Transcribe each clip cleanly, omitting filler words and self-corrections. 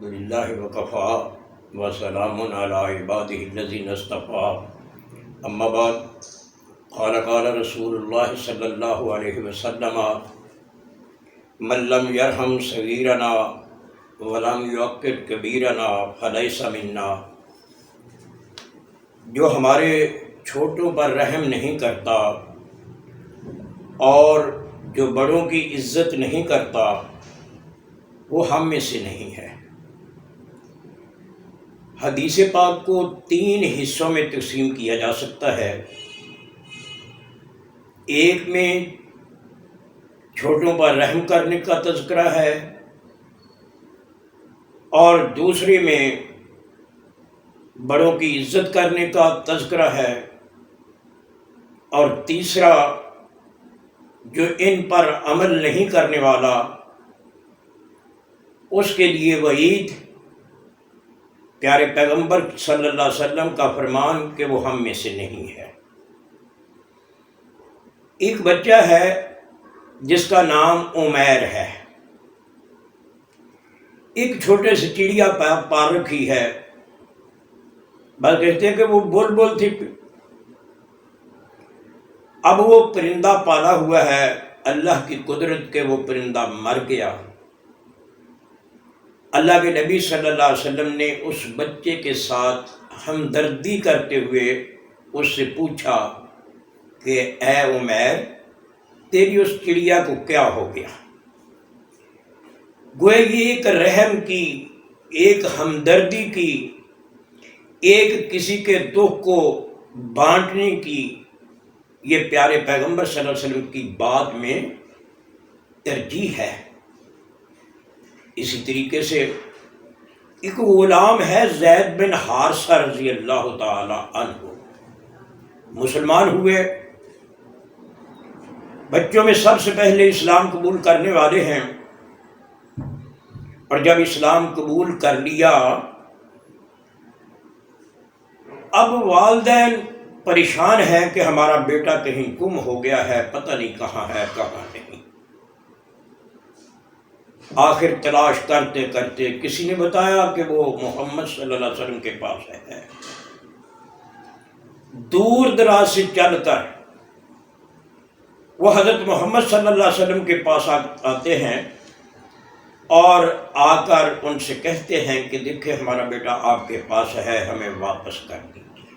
الحمدللہ وکفی وسلام علی عبادہ الذین اصطفی اما بعد قال رسول اللہ صلی اللہ علیہ وسلم من لم یرحم صغیرنا ولم یوقر کبیرنا فلیس منا۔ جو ہمارے چھوٹوں پر رحم نہیں کرتا اور جو بڑوں کی عزت نہیں کرتا وہ ہم میں سے نہیں ہے۔ حدیث پاک کو 3 حصوں میں تقسیم کیا جا سکتا ہے۔ ایک میں چھوٹوں پر رحم کرنے کا تذکرہ ہے، اور دوسرے میں بڑوں کی عزت کرنے کا تذکرہ ہے، اور تیسرا جو ان پر عمل نہیں کرنے والا اس کے لیے وعید، پیارے پیغمبر صلی اللہ علیہ وسلم کا فرمان کہ وہ ہم میں سے نہیں ہے۔ ایک بچہ ہے جس کا نام عمیر ہے، ایک چھوٹے سے چڑیا پال رکھی ہے، بس کہتے ہیں کہ وہ بلبل تھی۔ اب وہ پرندہ پالا ہوا ہے، اللہ کی قدرت کے وہ پرندہ مر گیا۔ اللہ کے نبی صلی اللہ علیہ وسلم نے اس بچے کے ساتھ ہمدردی کرتے ہوئے اس سے پوچھا کہ اے عمیر، تیری اس چڑیا کو کیا ہو گیا؟ گویا یہ ایک رحم کی، ایک ہمدردی کی، ایک کسی کے دکھ کو بانٹنے کی، یہ پیارے پیغمبر صلی اللہ علیہ وسلم کی بات میں ترجیح ہے۔ اسی طریقے سے ایک غلام ہے زید بن حارثہ رضی اللہ تعالی عنہ، مسلمان ہوئے، بچوں میں سب سے پہلے اسلام قبول کرنے والے ہیں، اور جب اسلام قبول کر لیا اب والدین پریشان ہیں کہ ہمارا بیٹا کہیں گم ہو گیا ہے، پتہ نہیں کہاں ہے کہاں نہیں۔ آخر تلاش کرتے کرتے کسی نے بتایا کہ وہ محمد صلی اللہ علیہ وسلم کے پاس ہے۔ دور دراز سے چل کر وہ حضرت محمد صلی اللہ علیہ وسلم کے پاس آتے ہیں اور آ کر ان سے کہتے ہیں کہ دیکھیں ہمارا بیٹا آپ کے پاس ہے، ہمیں واپس کر دیجیے۔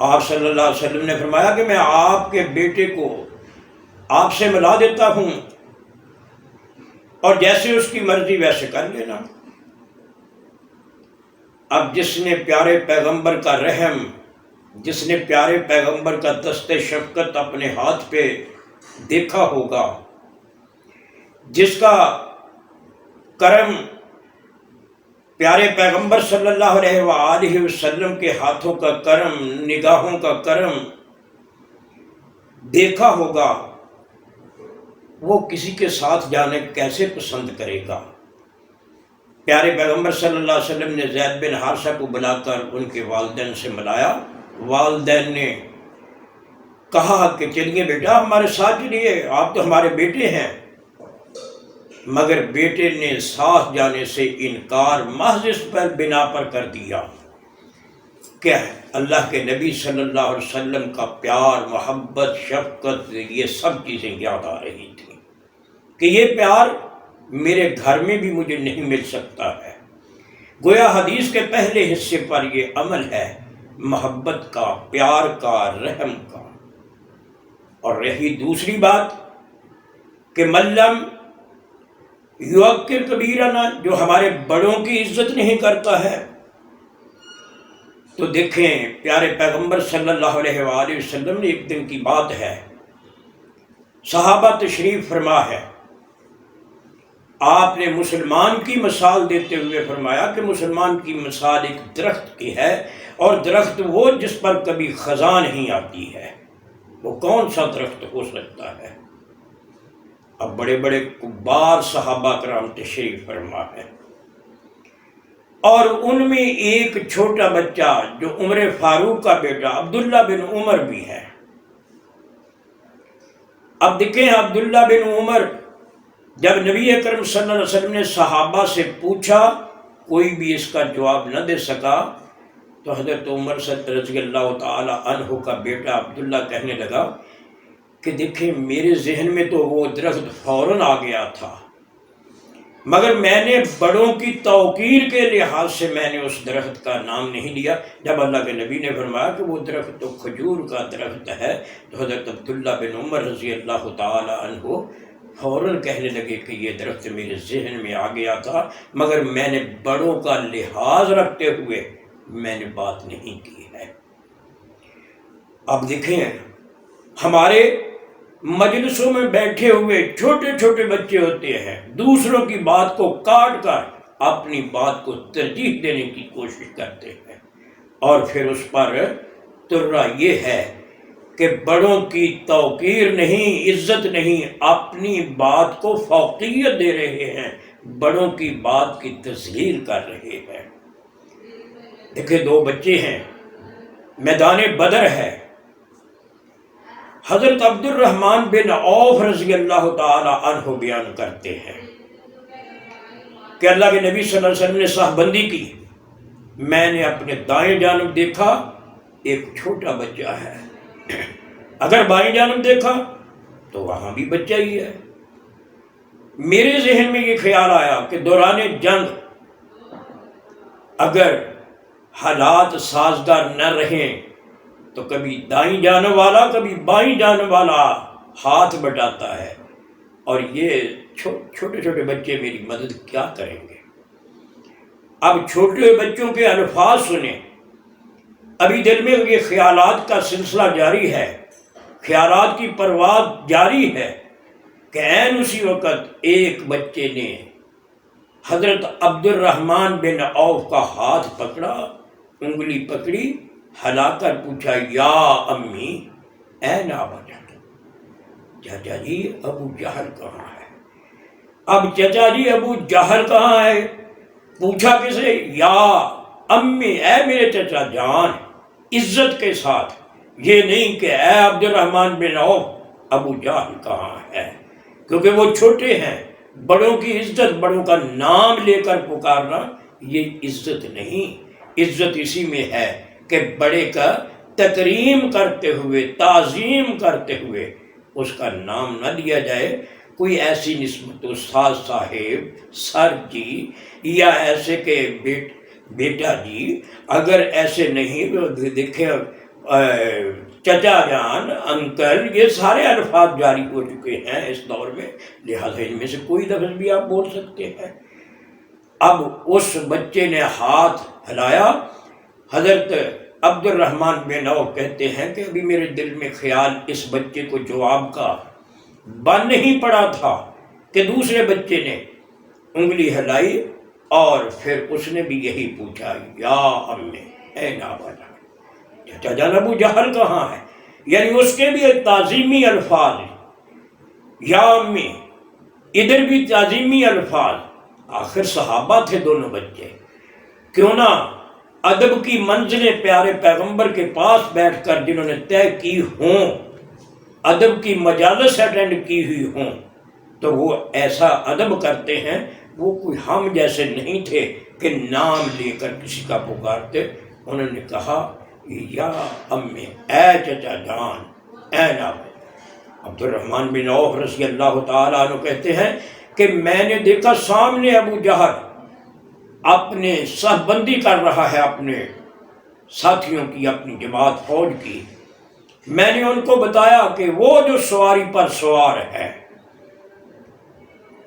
آپ صلی اللہ علیہ وسلم نے فرمایا کہ میں آپ کے بیٹے کو آپ سے ملا دیتا ہوں، اور جیسے اس کی مرضی ویسے کر لینا۔ اب جس نے پیارے پیغمبر کا رحم، جس نے پیارے پیغمبر کا دست شفقت اپنے ہاتھ پہ دیکھا ہوگا، جس کا کرم پیارے پیغمبر صلی اللہ علیہ وآلہ وسلم کے ہاتھوں کا کرم، نگاہوں کا کرم دیکھا ہوگا، وہ کسی کے ساتھ جانے کیسے پسند کرے گا؟ پیارے پیغمبر صلی اللہ علیہ وسلم نے زید بن حارثہ کو بلا کر ان کے والدین سے ملایا۔ والدین نے کہا کہ چلیے بیٹا ہمارے ساتھ چلیے، آپ تو ہمارے بیٹے ہیں، مگر بیٹے نے ساتھ جانے سے انکار محض اس پر بنا پر کر دیا کہ اللہ کے نبی صلی اللہ علیہ وسلم کا پیار، محبت، شفقت، یہ سب چیزیں یاد آ رہی تھیں کہ یہ پیار میرے گھر میں بھی مجھے نہیں مل سکتا ہے۔ گویا حدیث کے پہلے حصے پر یہ عمل ہے محبت کا، پیار کا، رحم کا۔ اور رہی دوسری بات کہ من لم یوقر کبیرنا، جو ہمارے بڑوں کی عزت نہیں کرتا ہے، تو دیکھیں پیارے پیغمبر صلی اللہ علیہ وآلہ وسلم نے ایک دن کی بات ہے، صحابہ تشریف فرما ہے، آپ نے مسلمان کی مثال دیتے ہوئے فرمایا کہ مسلمان کی مثال ایک درخت کی ہے، اور درخت وہ جس پر کبھی خزاں نہیں آتی ہے، وہ کون سا درخت ہو سکتا ہے؟ اب بڑے بڑے کبار صحابہ کرام تشریف فرما ہے، اور ان میں ایک چھوٹا بچہ جو عمر فاروق کا بیٹا عبداللہ بن عمر بھی ہے۔ اب دیکھیں عبداللہ بن عمر جب نبی اکرم صلی اللہ علیہ وسلم نے صحابہ سے پوچھا، کوئی بھی اس کا جواب نہ دے سکا، تو حضرت عمر رضی اللہ تعالی عنہ کا بیٹا عبداللہ کہنے لگا کہ دیکھیں میرے ذہن میں تو وہ درخت فوراً آ گیا تھا، مگر میں نے بڑوں کی توقیر کے لحاظ سے میں نے اس درخت کا نام نہیں لیا۔ جب اللہ کے نبی نے فرمایا کہ وہ درخت تو کھجور کا درخت ہے، تو حضرت عبداللہ بن عمر رضی اللہ تعالی عنہ فوراً کہنے لگے کہ یہ درخت میرے ذہن میں آ گیا تھا، مگر میں نے بڑوں کا لحاظ رکھتے ہوئے میں نے بات نہیں کی ہے۔ اب دیکھیں ہمارے مجلسوں میں بیٹھے ہوئے چھوٹے چھوٹے بچے ہوتے ہیں، دوسروں کی بات کو کاٹ کر اپنی بات کو ترجیح دینے کی کوشش کرتے ہیں، اور پھر اس پر ترا یہ ہے کہ بڑوں کی توقیر نہیں، عزت نہیں، اپنی بات کو فوقیت دے رہے ہیں، بڑوں کی بات کی تذلیل کر رہے ہیں۔ دیکھیں دو بچے ہیں، میدان بدر ہے، حضرت عبد الرحمن بن عوف رضی اللہ تعالی عنہ بیان کرتے ہیں کہ اللہ کے نبی صلی اللہ علیہ وسلم نے صف بندی کی، میں نے اپنے دائیں جانب دیکھا ایک چھوٹا بچہ ہے، اگر بائیں جانب دیکھا تو وہاں بھی بچہ ہی ہے۔ میرے ذہن میں یہ خیال آیا کہ دوران جنگ اگر حالات سازگار نہ رہیں تو کبھی دائیں جانب والا کبھی بائیں جانب والا ہاتھ بٹاتا ہے، اور یہ چھوٹے چھوٹے بچے میری مدد کیا کریں گے۔ اب چھوٹے بچوں کے الفاظ سنیں، ابھی دل میں یہ خیالات کا سلسلہ جاری ہے، خیالات کی پرواز جاری ہے کہ عین اسی وقت ایک بچے نے حضرت عبد الرحمن بن عوف کا ہاتھ پکڑا، انگلی پکڑی، ہلا کر پوچھا یا امی این ابا جہل، چچا جی ابو جہل کہاں ہے؟ اب چچا جی ابو جہل کہاں ہے پوچھا کسے؟ یا امی، اے میرے چچا جان، عزت کے ساتھ، یہ نہیں کہ اے عبد الرحمن بن عوف ابو جہل کہاں ہے، کیونکہ وہ چھوٹے ہیں، بڑوں کی عزت، بڑوں کا نام لے کر پکارنا یہ عزت نہیں، عزت اسی میں ہے کہ بڑے کا تکریم کرتے ہوئے، تعظیم کرتے ہوئے اس کا نام نہ لیا جائے۔ کوئی ایسی نسبت استاد صاحب، سر جی، یا ایسے کہ بیٹا جی، اگر ایسے نہیں دیکھیں چچا جان، انکل، یہ سارے الفاظ جاری ہو چکے ہیں اس دور میں، لہٰذا ان میں سے کوئی لفظ بھی آپ بول سکتے ہیں۔ اب اس بچے نے ہاتھ ہلایا، حضرت عبد الرحمن بن عوف کہتے ہیں کہ ابھی میرے دل میں خیال اس بچے کو جواب کا بن نہیں پڑا تھا کہ دوسرے بچے نے انگلی ہلائی، اور پھر اس نے بھی یہی پوچھا یا امی این ابا جہل، چچا جان ابو جہل کہاں ہے؟ یعنی اس کے بھی ایک تعظیمی الفاظ ہیں، یا امی، ادھر بھی تعظیمی الفاظ۔ آخر صحابہ تھے دونوں بچے، کیوں نہ ادب کی منزلیں پیارے پیغمبر کے پاس بیٹھ کر جنہوں نے طے کی ہوں، ادب کی مجالس اٹینڈ کی ہوئی ہوں، تو وہ ایسا ادب کرتے ہیں، وہ کوئی ہم جیسے نہیں تھے کہ نام لے کر کسی کا پکارتے۔ انہوں نے کہا یا امی، اے چچا جان، اے نابا۔ عبد الرحمن بن عوف رضی اللہ تعالیٰ عنہ کہتے ہیں کہ میں نے دیکھا سامنے ابو جہل اپنے صف بندی کر رہا ہے، اپنے ساتھیوں کی، اپنی جماعت فوج کی۔ میں نے ان کو بتایا کہ وہ جو سواری پر سوار ہے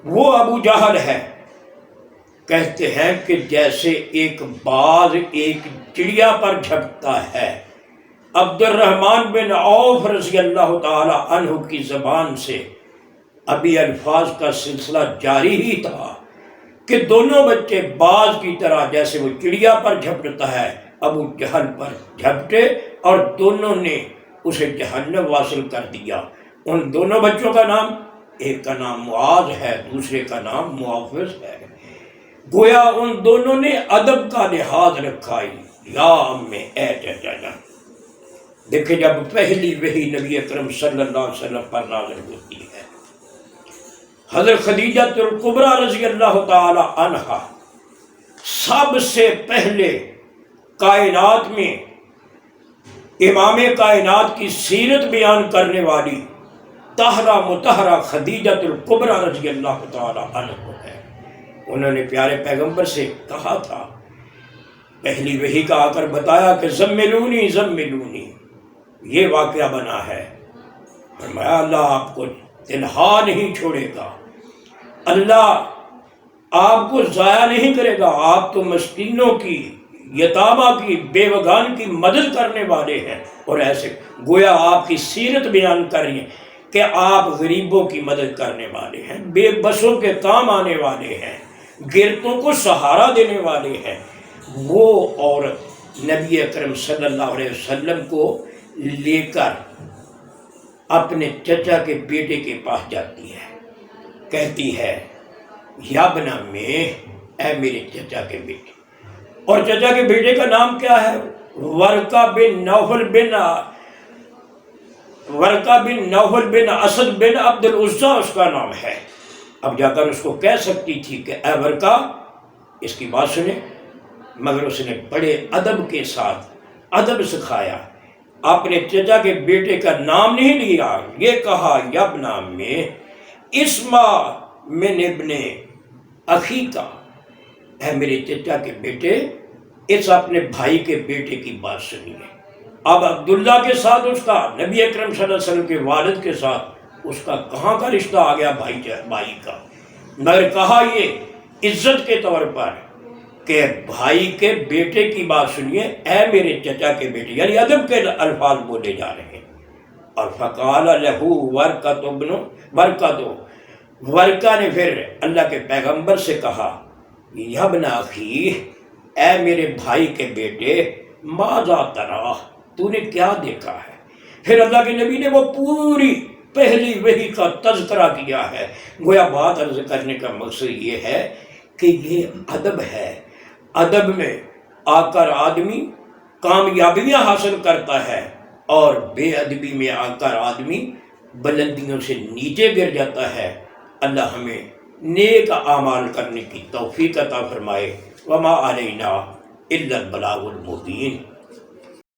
وہ ابو جہل ہے۔ کہتے ہیں کہ جیسے ایک باز ایک چڑیا پر جھپٹتا ہے، عبد الرحمن بن عوف رضی اللہ تعالی عنہ کی زبان سے ابھی الفاظ کا سلسلہ جاری ہی تھا کہ دونوں بچے باز کی طرح جیسے وہ چڑیا پر جھپٹتا ہے ابو جہل پر جھپٹے، اور دونوں نے اسے جہنم واصل کر دیا۔ ان دونوں بچوں کا نام، ایک کا نام معاذ ہے، دوسرے کا نام معوذ ہے۔ گویا ان دونوں نے ادب کا لحاظ رکھا، یا امی اے چچا جان۔ دیکھیں جب پہلی وحی نبی اکرم صلی اللہ علیہ وسلم پر نازل ہوتی ہے، حضرت خدیجہ الکبریٰ رضی اللہ تعالی عنہا سب سے پہلے کائنات میں امام کائنات کی سیرت بیان کرنے والی طاہرہ مطہرہ خدیجہ الکبریٰ رضی اللہ تعالی عنہ ہے۔ انہوں نے پیارے پیغمبر سے کہا تھا، پہلی وحی کا آ کر بتایا کہ زملونی زملونی، یہ واقعہ بنا ہے۔ فرمایا اللہ آپ کو تنہا نہیں چھوڑے گا، اللہ آپ کو ضائع نہیں کرے گا، آپ تو مسکینوں کی، یتامہ کی، بیوگان کی مدد کرنے والے ہیں۔ اور ایسے گویا آپ کی سیرت بیان کر رہی ہے کہ آپ غریبوں کی مدد کرنے والے ہیں، بے بسوں کے کام آنے والے ہیں، گرتوں کو سہارا دینے والے ہیں۔ وہ عورت نبی اکرم صلی اللہ علیہ وسلم کو لے کر اپنے چچا کے بیٹے کے پاس جاتی ہے، کہتی ہے یا بنا میں، اے میرے چچا کے بیٹے۔ اور چچا کے بیٹے کا نام کیا ہے؟ ورقہ بن نوفل بن اسد بن عبد العزیٰ اس کا نام ہے۔ اب جا کر اس کو کہہ سکتی تھی کہ اے ورقہ اس کی بات سنیں، مگر اس نے بڑے ادب کے ساتھ ادب سکھایا، اپنے چچا کے بیٹے کا نام نہیں لیا، یہ کہا یبنا میں اسما من ابن اخی کا، اے میرے چچا کے بیٹے اس اپنے بھائی کے بیٹے کی بات سنیے۔ اب عبداللہ کے ساتھ اس کا، نبی اکرم صلی اللہ علیہ وسلم کے والد کے ساتھ اس کا کہاں کا رشتہ آ گیا بھائی کا، مگر کہا یہ عزت کے طور پر کہ بھائی کے بیٹے کی بات سنیے، اے میرے چچا کے بیٹے، یعنی ادب کے الفاظ بولے جا رہے ہیں۔ اور فقال لہ ورقہ نے پھر اللہ کے پیغمبر سے کہا یبن اخی، اے میرے بھائی کے بیٹے، ماذا ترا، تو نے کیا دیکھا ہے؟ پھر اللہ کے نبی نے وہ پوری پہلی وحی کا تذکرہ کیا ہے۔ گویا بات عرض کرنے کا مقصد یہ ہے کہ یہ ادب ہے، ادب میں آ کر آدمی کامیابیاں حاصل کرتا ہے اور بے ادبی میں آ کر آدمی بلندیوں سے نیچے گر جاتا ہے۔ اللہ ہمیں نیک اعمال کرنے کی توفیق عطا فرمائے۔ وما علینا الا البلاغ المبین۔